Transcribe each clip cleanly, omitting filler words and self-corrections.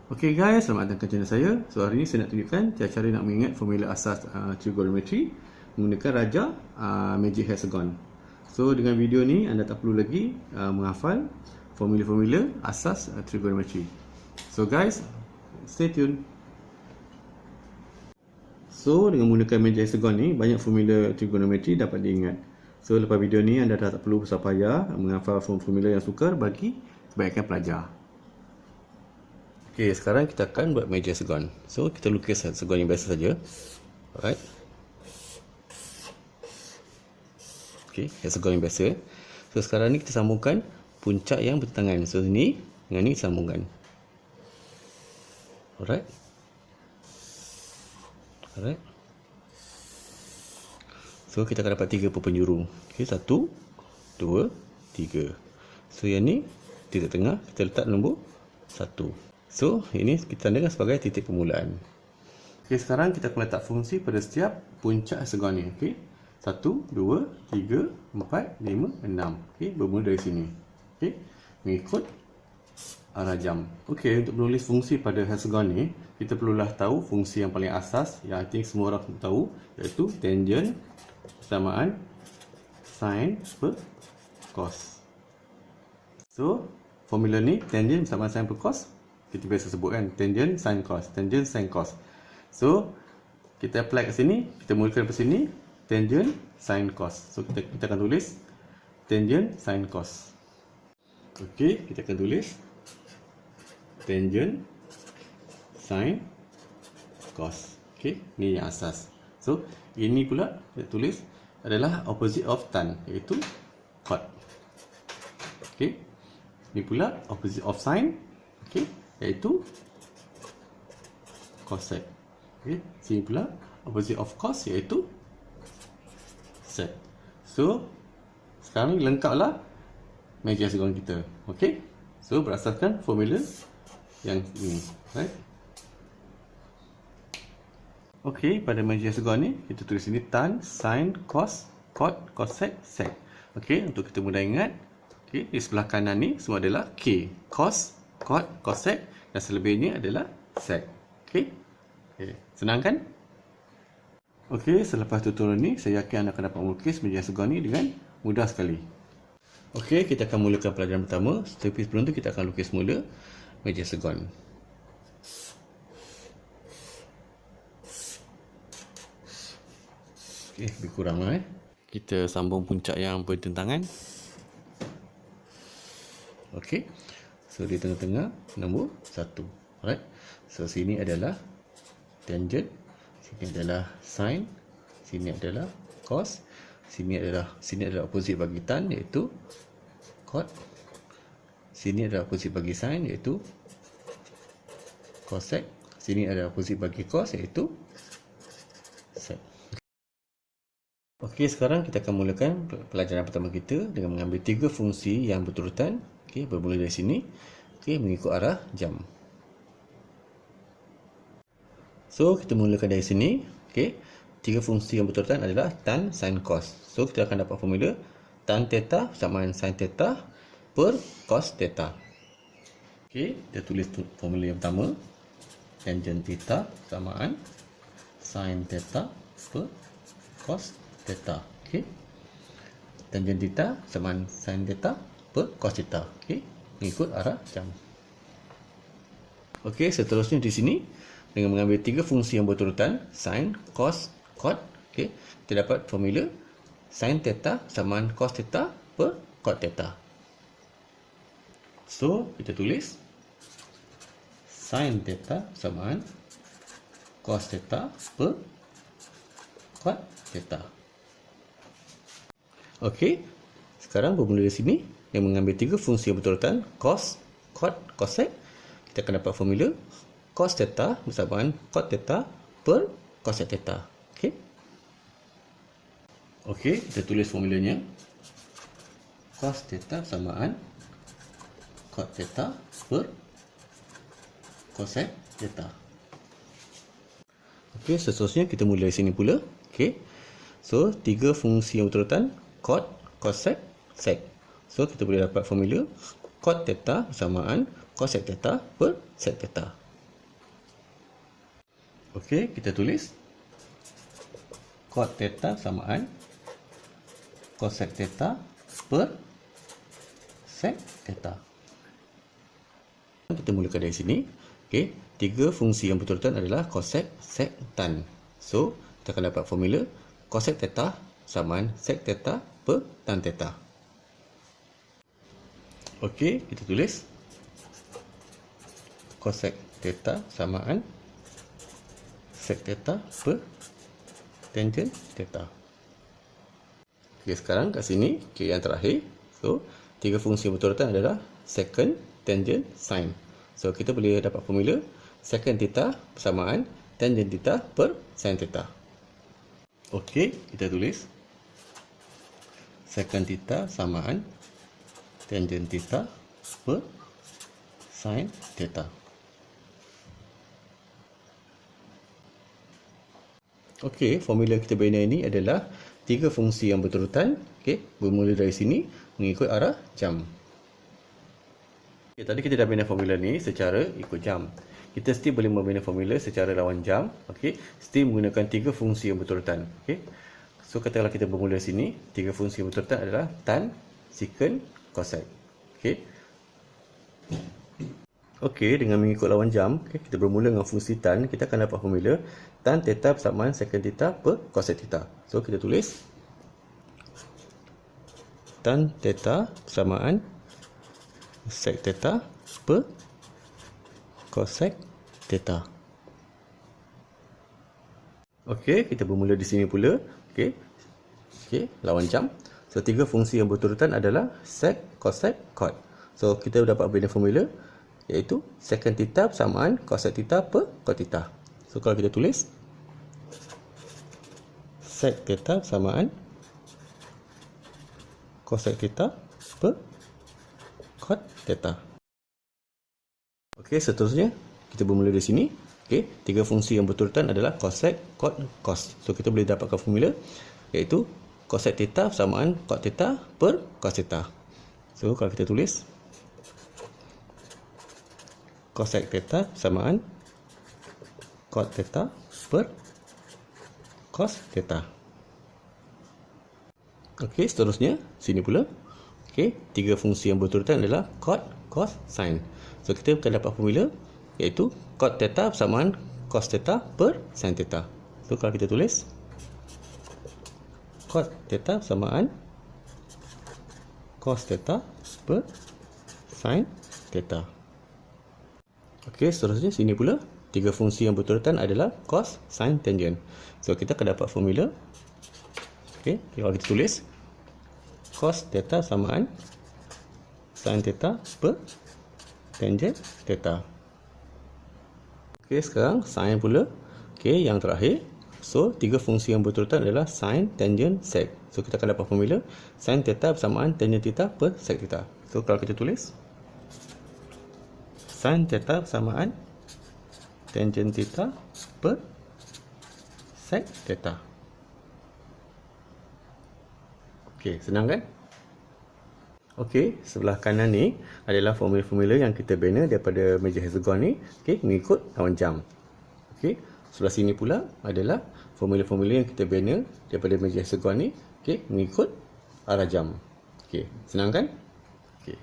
Okey guys, selamat datang ke channel saya. So hari ini saya nak tunjukkan cara nak mengingat formula asas trigonometry menggunakan raja magic hexagon. So dengan video ni anda tak perlu lagi menghafal formula-formula asas trigonometry. So guys, stay tune. So dengan menggunakan magic hexagon ni banyak formula trigonometry dapat diingat. So lepas video ni anda dah tak perlu susah payah menghafal formula yang sukar bagi kebanyakan pelajar. Okey, sekarang kita akan buat magic hexagon. So, kita lukis hexagon yang biasa saja. Alright. Okey, hexagon yang biasa. So, sekarang ni kita sambungkan puncak yang bertentangan. So, ni dengan ni sambungkan. Alright. Alright. So, kita akan dapat 3 penjuru. Okey, 1, 2, 3. So, yang ni titik tengah kita letak nombor 1. So, ini kita tandakan sebagai titik permulaan. Okey, sekarang kita akan letak fungsi pada setiap puncak hexagon ni. Okey. 1, 2, 3, 4, 5, 6. Okey, bermula dari sini. Okey, mengikut arah jam. Okey, untuk menulis fungsi pada hexagon ni, kita perlulah tahu fungsi yang paling asas yang I think semua orang tahu, iaitu tangent persamaan sin per cos. So, formula ni tangent bersamaan sin per cos. Kita biasa sebutkan tangent sin cos, tangent sin cos. So kita apply kat sini, kita mulakan dari sini tangent sin cos. So kita akan tulis tangent sin cos. Okey, kita akan tulis tangent sin cos. Okey, ni yang asas. So ini pula kita tulis adalah opposite of tan, iaitu cot. Okey, ni pula opposite of sin. Okey, iaitu cosec. Okey, sini pula opposite of cos iaitu sec. So sekarang ni lengkaplah magic hexagon kita. Okey, so berasaskan formula yang ini, right? Okey, pada magic hexagon ni kita tulis ini tan, sin, cos, cot, cosec, sec. Okey, untuk kita mudah ingat, okey, di sebelah kanan ni semua adalah k, cos, cot, cosec, dan selebihnya adalah sec. Okey. Okay. Senang kan? Okey, selepas tutorial ni saya yakin anda akan dapat melukis magic hexagon ni dengan mudah sekali. Okey, kita akan mulakan pelajaran pertama. Tapi sebelum tu kita akan lukis mula magic hexagon. Okey, lebih kurang lah Kita sambung puncak yang bertentangan. Okey. So di tengah-tengah nombor 1. Alright. So sini adalah tangent, sini adalah sin, sini adalah cos, sini adalah opposite bagi tan iaitu cot. Sini adalah opposite bagi sin iaitu cosec. Sini adalah opposite bagi cos iaitu sec. Okey, sekarang kita akan mulakan pelajaran pertama kita dengan mengambil 3 fungsi yang berurutan. Okey, bermula dari sini. Okey, mengikut arah jam. So, kita mulakan dari sini. Okey, 3 fungsi yang berurutan adalah tan, sin, cos. So, kita akan dapat formula tan theta bersamaan sin theta per cos theta. Okey, kita tulis formula yang pertama. Tangent theta bersamaan sin theta per cos theta. Okey. Tangent theta bersamaan sin theta per cos theta. Okey, mengikut arah jam. Okey, seterusnya di sini dengan mengambil 3 fungsi yang berurutan sin, cos, cot. Okey, kita dapat formula sin theta bersamaan cos theta per cot theta. So, kita tulis sin theta bersamaan cos theta per cot theta. Okey, sekarang bermula dari sini yang mengambil 3 fungsi yang berurutan cos, cot, cosec, kita akan dapat formula cos theta bersamaan cot theta per cosec theta. Okey. Okey, kita tulis formulanya. Cos theta bersamaan cot theta per cosec theta. Okey, seterusnya kita mula dari sini pula. Okey. So, 3 fungsi yang berurutan cot, cosec, sec. So, kita boleh dapat formula cot theta bersamaan cosec theta per sec theta. Okey, kita tulis cot theta samaan cosec theta per sec theta. Kita mulakan dari sini. Okey, tiga fungsi yang berurutan adalah cosec, sec, tan. So, kita akan dapat formula cosec theta samaan sec theta per tan theta. Okey, kita tulis cosec theta samaan sec theta per tangent theta. Okey, sekarang kat sini, okey, yang terakhir. So, tiga fungsi yang berurutan adalah secant, tangent, sin. So, kita boleh dapat formula secant theta persamaan tangent theta per sin theta. Okey, kita tulis secant theta samaan tangent theta per sin theta. Okey, formula kita bina ini adalah tiga fungsi yang berurutan, okey, bermula dari sini mengikut arah jam. Okay, tadi kita dah bina formula ni secara ikut jam. Kita still boleh membina formula secara lawan jam, okey, still menggunakan tiga fungsi yang berurutan, okey. So katakanlah kita bermula sini, tiga fungsi yang berurutan adalah tan, secant, cosec. Okey. Okey, dengan mengikut lawan jam, okay, kita bermula dengan fungsi tan, kita akan dapat formula tan theta persamaan secant theta per cosec theta. So kita tulis tan theta persamaan sec theta per cosec theta. Okey, kita bermula di sini pula. Okey. Okey, lawan jam. So, tiga fungsi yang berurutan adalah sec, cosec, cot. So, kita dapat bina formula iaitu secant theta persamaan cosec theta per cot theta. So, kalau kita tulis sec theta persamaan cosec theta per cot theta. Okey, seterusnya kita bermula dari sini. Okey, tiga fungsi yang berurutan adalah cosec, cot, cos. So, kita boleh dapatkan formula iaitu cosec theta persamaan cot theta per cos theta. So, kalau kita tulis cosec theta persamaan cot theta per cos theta. Okey, seterusnya sini pula. Okey, tiga fungsi yang berurutan adalah cot, cos, sin. So, kita akan dapat formula iaitu cot theta persamaan cos theta per sin theta. So, kalau kita tulis cot theta persamaan cos theta per sin theta. Okey, seterusnya sini pula tiga fungsi yang berurutan adalah cos, sin, tangent. So, kita akan dapat formula. Okey, kalau kita tulis cos theta persamaan sin theta per tangent theta. Okey, sekarang sin pula. Okey, yang terakhir. So, tiga fungsi yang berurutan adalah sin, tangent, sec. So, kita akan dapat formula sin theta persamaan tangent theta per sec theta. So, kalau kita tulis sin theta persamaan tangent theta per sec theta. Okey, senang kan? Okey, sebelah kanan ni adalah formula-formula yang kita bina daripada meja hexagon ni, okey, mengikut lawan jam. Okey, sebelah sini pula adalah formula-formula yang kita bina daripada meja hexagon ni, okey, mengikut arah jam. Okey, senang kan? Okey.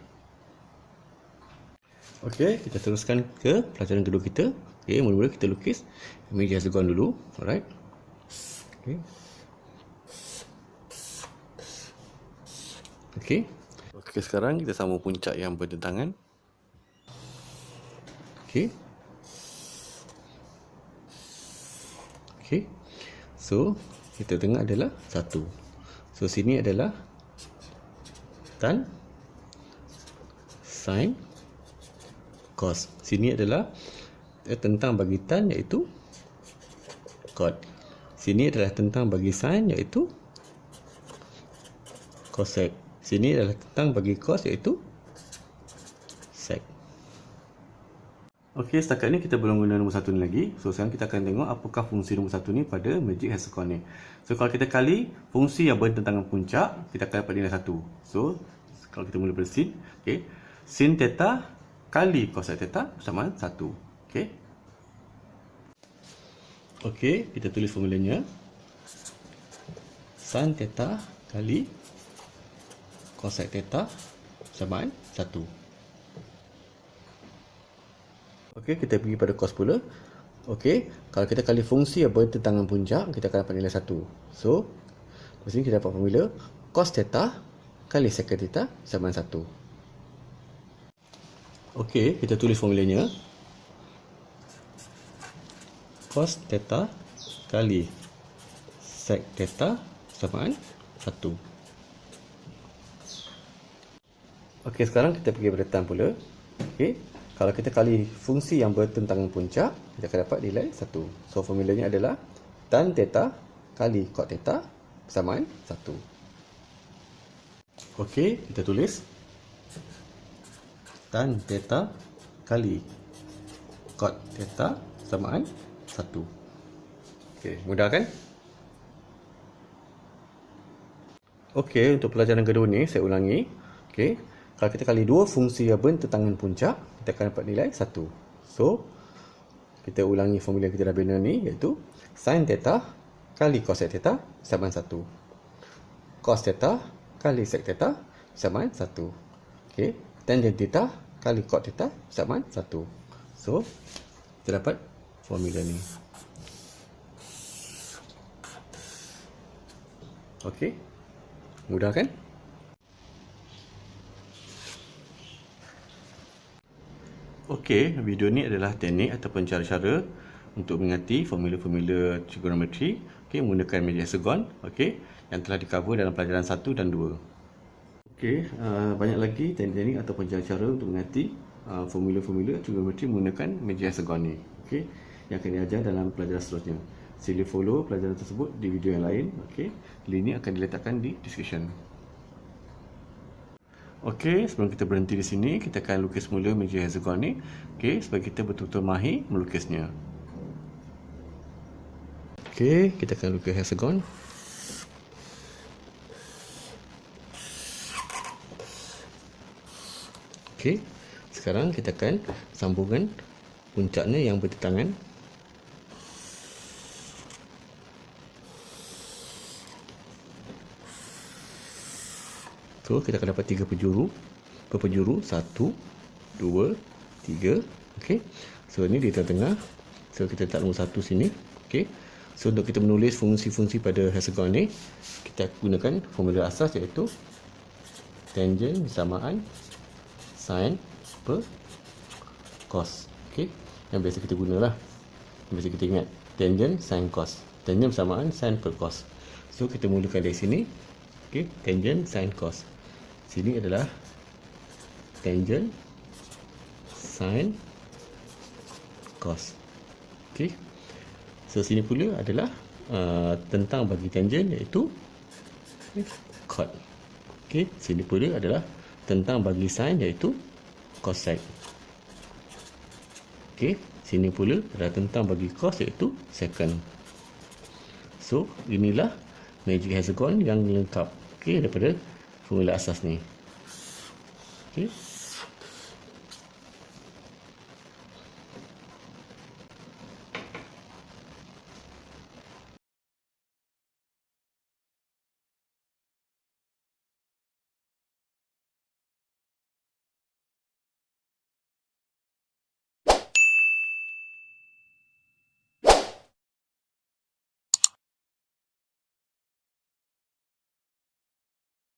Okey, kita teruskan ke pelajaran kedua kita. Okey, mula-mula kita lukis meja hexagon dulu. Alright. Okey. Okey. Okey, sekarang kita sambung puncak yang bertentangan. Okey. Okey. So, kita tengah adalah 1. So, sini adalah tan, sin, cos. Sini adalah tentang bagi tan iaitu cot. Sini adalah tentang bagi sin iaitu cosec. Sini adalah tentang bagi cos iaitu sec. Okey, setakat ni kita belum guna nombor 1 ni lagi. So, sekarang kita akan tengok apakah fungsi nombor 1 ni pada magic hexagon ni. So, kalau kita kali fungsi yang bertentangan puncak, kita akan dapat nilai 1. So, kalau kita mula dari sin, okey, sin theta kali cosec theta sama 1. Okey. Okey, kita tulis formulanya. Sin theta kali cosec theta samaan 1. Okey, kita pergi pada cos pula. Okey, kalau kita kali fungsi yang bertentangan puncak, kita akan dapat nilai 1. So, di sini kita dapat formula cos theta kali secant theta sama 1. Okey, kita tulis formulanya. Cos theta kali sec theta samaan 1. Okey, sekarang kita pergi pada tan pula. Okey, kalau kita kali fungsi yang bertentangan puncak, kita akan dapat nilai 1. So, formulanya adalah tan theta kali cot theta bersamaan 1. Okey, kita tulis tan theta kali cot theta bersamaan 1. Okey, mudah kan? Okey, untuk pelajaran kedua ni saya ulangi. Okey, kalau kita kali dua fungsi yang bertentangan puncak, kita akan dapat nilai 1. So, kita ulangi formula yang kita dah bina ni, iaitu sin theta kali cosec theta sama 1. Cos theta kali sec theta sama 1. Okey, tangent theta kali cot theta sama 1. So, kita dapat formula ni. Okey, mudah kan? Okey, video ni adalah teknik ataupun cara-cara untuk mengerti formula-formula trigonometri, okey, menggunakan meja hexagon, okey, yang telah di-cover dalam pelajaran 1 dan 2. Okey, banyak lagi teknik-teknik ataupun cara-cara untuk mengerti formula-formula trigonometri menggunakan meja hexagon ni, okey, yang akan diajar dalam pelajaran seterusnya. Sila follow pelajaran tersebut di video yang lain, okey. Link ni akan diletakkan di description. Okey, sebelum kita berhenti di sini, kita akan lukis mula meja hexagon ni, okey, supaya kita betul-betul mahir melukisnya. Okey, kita akan lukis hexagon. Okey, sekarang kita akan sambungkan puncaknya yang bertentangan. So, kita akan dapat 3 penjuru. Berpenjuru 1, 2, 3. Okey. So, ini di tengah-tengah. So, kita letak nombor 1 sini. Okey. So, untuk kita menulis fungsi-fungsi pada hexagon ni, kita gunakan formula asas, iaitu tangent bersamaan sin per cos. Okey. Yang biasa kita gunalah. Yang biasa kita ingat. Tangent sin cos. Tangent bersamaan sin per cos. So, kita mulakan dari sini. Okey. Tangent sin cos. Sini adalah tangent sin cos. Okey. So, sini pula adalah tentang bagi tangent, iaitu cot. Okey. Sini pula adalah tentang bagi sin, iaitu cosec. Okey. Sini pula adalah tentang bagi cos, iaitu secant. So, inilah magic hexagon yang lengkap, okey, daripada formula asas ni. Okey.